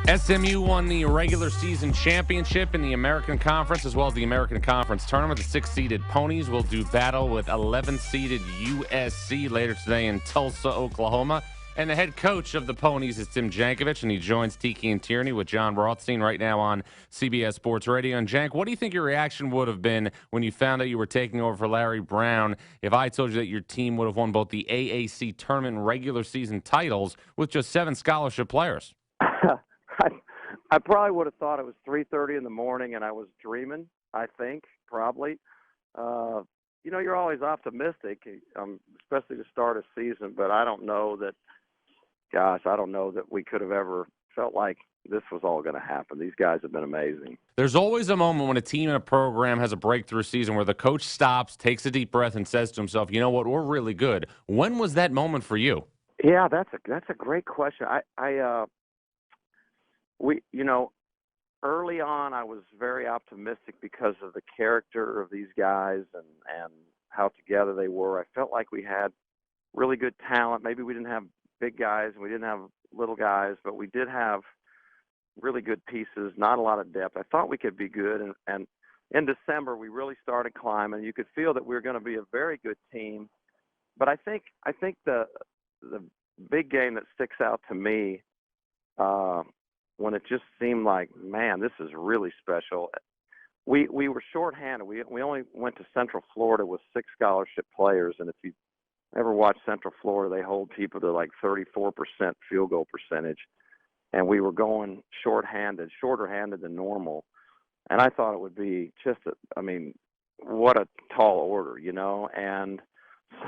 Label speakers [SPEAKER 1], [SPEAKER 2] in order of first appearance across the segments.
[SPEAKER 1] SMU won the regular season championship in the American Conference as well as the American Conference tournament. The six-seeded Ponies will do battle with 11-seeded USC later today in Tulsa, Oklahoma. And the head coach of the Ponies is Tim Jankovich, and he joins Tiki and Tierney with Jon Rothstein right now on CBS Sports Radio. And Jank, what do you think your reaction would have been when you found out you were taking over for Larry Brown if I told you that your team would have won both the AAC tournament and regular season titles with just 7 scholarship players?
[SPEAKER 2] I probably would have thought it was 3:30 in the morning and I was dreaming. I think probably. You're always optimistic, especially to start a season. But I don't know that. Gosh, I don't know that we could have ever felt like this was all going to happen. These guys have been amazing.
[SPEAKER 1] There's always a moment when a team and a program has a breakthrough season where the coach stops, takes a deep breath, and says to himself, "You know what? We're really good." When was that moment for you?
[SPEAKER 2] Yeah, that's a great question. Early on, I was very optimistic because of the character of these guys and how together they were. I felt like we had really good talent. Maybe we didn't have big guys and we didn't have little guys, but we did have really good pieces, not a lot of depth. I thought we could be good. And in December, we really started climbing. You could feel that we were going to be a very good team. But I think the big game that sticks out to me when it just seemed like, man, this is really special. We were shorthanded. We only went to Central Florida with 6 scholarship players, and if you ever watch Central Florida, they hold people to like 34% field goal percentage, and we were going shorter handed than normal. And I thought it would be what a tall order, and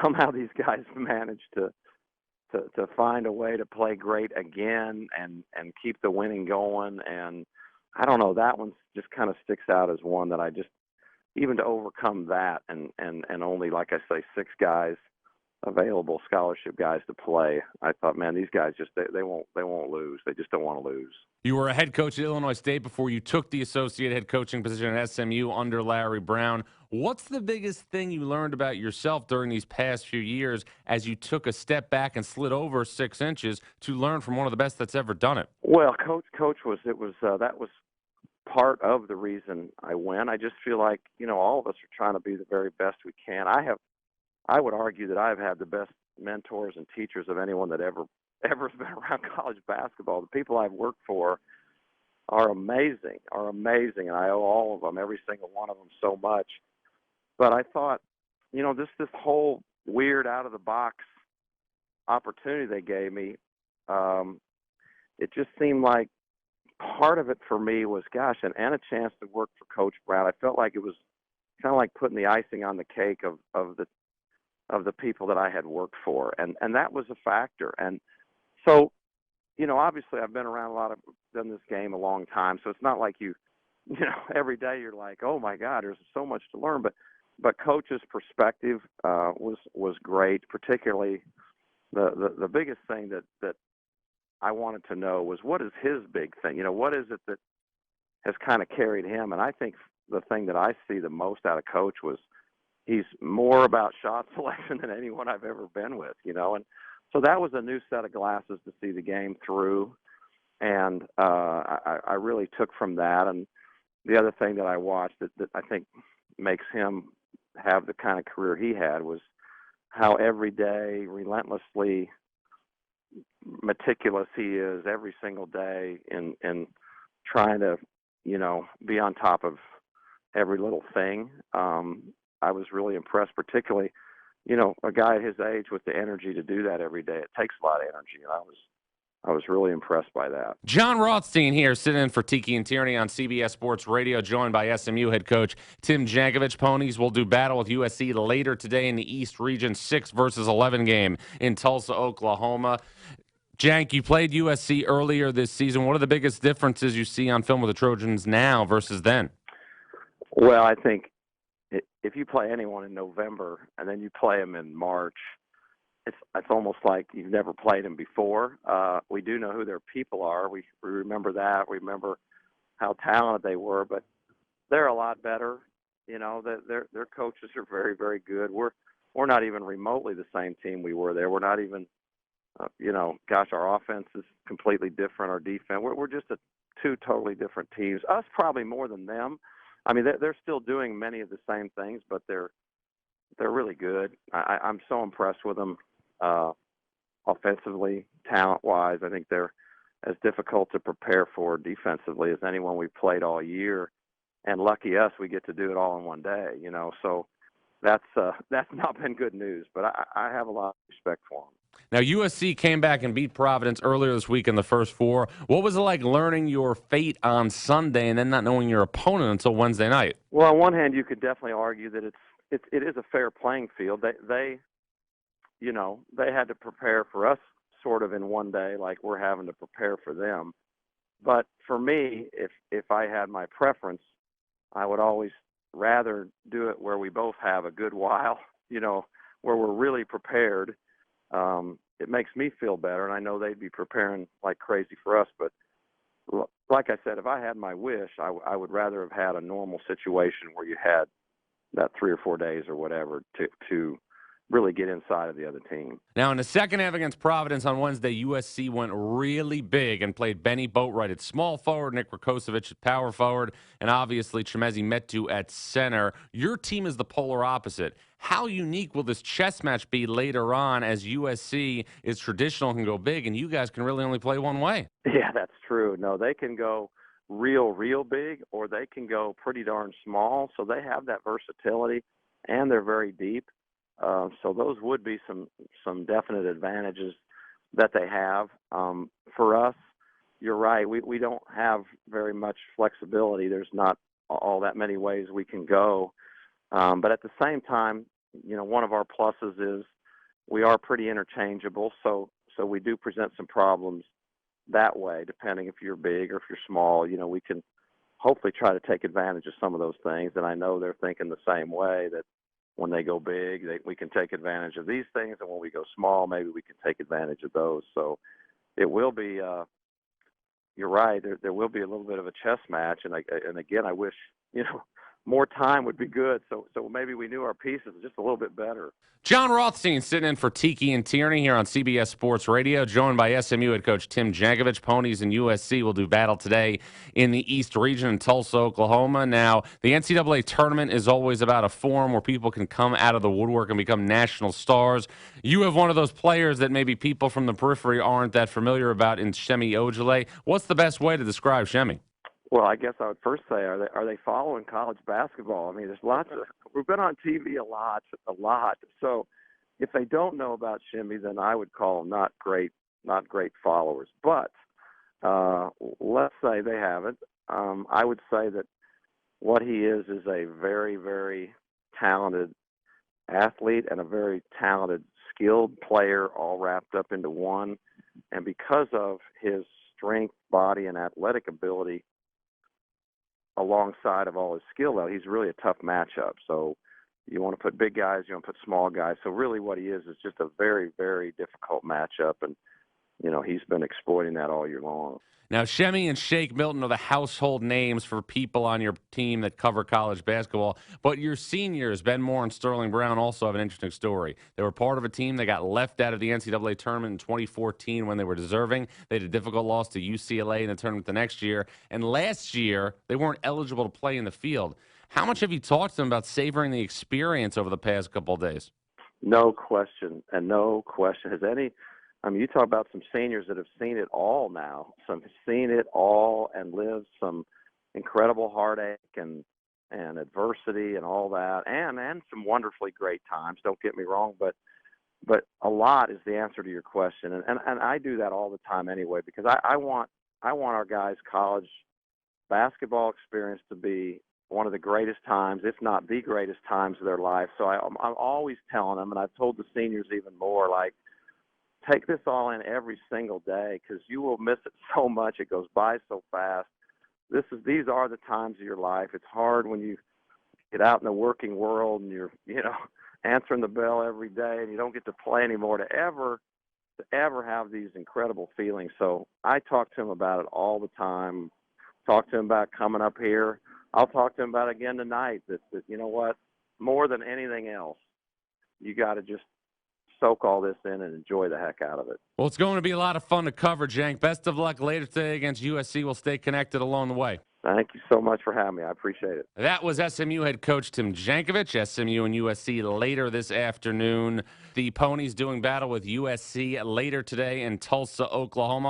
[SPEAKER 2] somehow these guys managed to find a way to play great again and keep the winning going. And I don't know, that one just kind of sticks out as one that I just, even to overcome that and only, like I say, 6 guys available, scholarship guys to play, I thought, man, these guys just, they won't lose. They just don't want to lose.
[SPEAKER 1] You were a head coach at Illinois State before you took the associate head coaching position at SMU under Larry Brown. What's the biggest thing you learned about yourself during these past few years as you took a step back and slid over 6 inches to learn from one of the best that's ever done it?
[SPEAKER 2] Well, coach that was part of the reason I went. I just feel like, all of us are trying to be the very best we can. I would argue that I've had the best mentors and teachers of anyone that ever's been around college basketball. The people I've worked for are amazing, and I owe all of them, every single one of them, so much. But I thought, this whole weird out of the box opportunity they gave me, it just seemed like part of it for me was, gosh, and a chance to work for Coach Brown. I felt like it was kind of like putting the icing on the cake of the people that I had worked for, and that was a factor. And so, obviously I've been around done this game a long time, so it's not like every day you're like, oh my God, there's so much to learn. But Coach's perspective was great. Particularly, the biggest thing that I wanted to know was, what is his big thing? What is it that has kind of carried him? And I think the thing that I see the most out of Coach was he's more about shot selection than anyone I've ever been with, and so that was a new set of glasses to see the game through. And I really took from that. And the other thing that I watched that I think makes him have the kind of career he had was how every day, relentlessly meticulous he is every single day in trying to, be on top of every little thing. I was really impressed, particularly, a guy at his age with the energy to do that every day. It takes a lot of energy, and I was really impressed by that.
[SPEAKER 1] Jon Rothstein here, sitting in for Tiki and Tierney on CBS Sports Radio, joined by SMU head coach Tim Jankovich. Ponies will do battle with USC later today in the East Region 6 versus 11 game in Tulsa, Oklahoma. Jank, you played USC earlier this season. What are the biggest differences you see on film with the Trojans now versus then?
[SPEAKER 2] Well, I think if you play anyone in November and then you play them in March, it's almost like you've never played them before. We do know who their people are. We remember that. We remember how talented they were, but they're a lot better. Their coaches are very, very good. We're not even remotely the same team we were there. We're not even Gosh, our offense is completely different. Our defense, we're just two totally different teams. Us probably more than them. I mean, they're still doing many of the same things, but they're really good. I'm so impressed with them offensively, talent-wise. I think they're as difficult to prepare for defensively as anyone we've played all year. And lucky us, we get to do it all in one day. So that's not been good news. But I have a lot of respect for them.
[SPEAKER 1] Now, USC came back and beat Providence earlier this week in the first four. What was it like learning your fate on Sunday and then not knowing your opponent until Wednesday night?
[SPEAKER 2] Well, on one hand, you could definitely argue that it is a fair playing field. They had to prepare for us sort of in one day, like we're having to prepare for them. But for me, if I had my preference, I would always rather do it where we both have a good while, where we're really prepared. It makes me feel better, and I know they'd be preparing like crazy for us. But like I said, if I had my wish, I would rather have had a normal situation where you had that 3 or 4 days or whatever to really get inside of the other team.
[SPEAKER 1] Now, in the second half against Providence on Wednesday, USC went really big and played Benny Boatwright at small forward, Nick Rakocevic at power forward, and obviously Chemezi Metu at center. Your team is the polar opposite. How unique will this chess match be later on as USC is traditional and can go big, and you guys can really only play one way?
[SPEAKER 2] Yeah, that's true. No, they can go real big, or they can go pretty darn small. So they have that versatility, and they're very deep. So those would be some definite advantages that they have. For us, you're right. We don't have very much flexibility. There's not all that many ways we can go. But at the same time, one of our pluses is we are pretty interchangeable. So we do present some problems that way, depending if you're big or if you're small. We can hopefully try to take advantage of some of those things. And I know they're thinking the same way, that when they go big, we can take advantage of these things, and when we go small, maybe we can take advantage of those. So it will be, you're right, there will be a little bit of a chess match, and again, I wish, more time would be good, so maybe we knew our pieces just a little bit better.
[SPEAKER 1] Jon Rothstein sitting in for Tiki and Tierney here on CBS Sports Radio, joined by SMU head coach Tim Jankovich. Ponies and USC will do battle today in the East Region in Tulsa, Oklahoma. Now, the NCAA tournament is always about a forum where people can come out of the woodwork and become national stars. You have one of those players that maybe people from the periphery aren't that familiar about in Shemi Ojale. What's the best way to describe Shemi?
[SPEAKER 2] Well, I guess I would first say, are they following college basketball? I mean, there's lots of. We've been on TV a lot. So, if they don't know about Shimmy, then I would call them not great followers. But let's say they haven't. I would say that what he is a very, very talented athlete and a very talented, skilled player, all wrapped up into one. And because of his strength, body, and athletic ability, alongside of all his skill, though, he's really a tough matchup. So you want to put big guys, you want to put small guys. So really what he is just a very, very difficult matchup. And, he's been exploiting that all year long.
[SPEAKER 1] Now, Shemi and Shake Milton are the household names for people on your team that cover college basketball. But your seniors, Ben Moore and Sterling Brown, also have an interesting story. They were part of a team that got left out of the NCAA tournament in 2014 when they were deserving. They had a difficult loss to UCLA in the tournament the next year. And last year, they weren't eligible to play in the field. How much have you talked to them about savoring the experience over the past couple of days?
[SPEAKER 2] No question. You talk about some seniors that have seen it all now. Some have seen it all and lived some incredible heartache and adversity and all that, and some wonderfully great times. Don't get me wrong, but a lot is the answer to your question, and I do that all the time anyway, because I want our guys' college basketball experience to be one of the greatest times, if not the greatest times of their life. So I'm always telling them, and I've told the seniors even more, like, take this all in every single day, because you will miss it so much. It goes by so fast. These are the times of your life. It's hard when you get out in the working world and you're answering the bell every day and you don't get to play anymore, to ever have these incredible feelings. So I talk to him about it all the time. Talk to him about coming up here. I'll talk to him about it again tonight. That you know what, more than anything else, you got to just soak all this in and enjoy the heck out of it.
[SPEAKER 1] Well, it's going to be a lot of fun to cover, Jank. Best of luck later today against USC. We'll stay connected along the way.
[SPEAKER 2] Thank you so much for having me. I appreciate it.
[SPEAKER 1] That was SMU head coach Tim Jankovich. SMU and USC later this afternoon. The Ponies doing battle with USC later today in Tulsa, Oklahoma.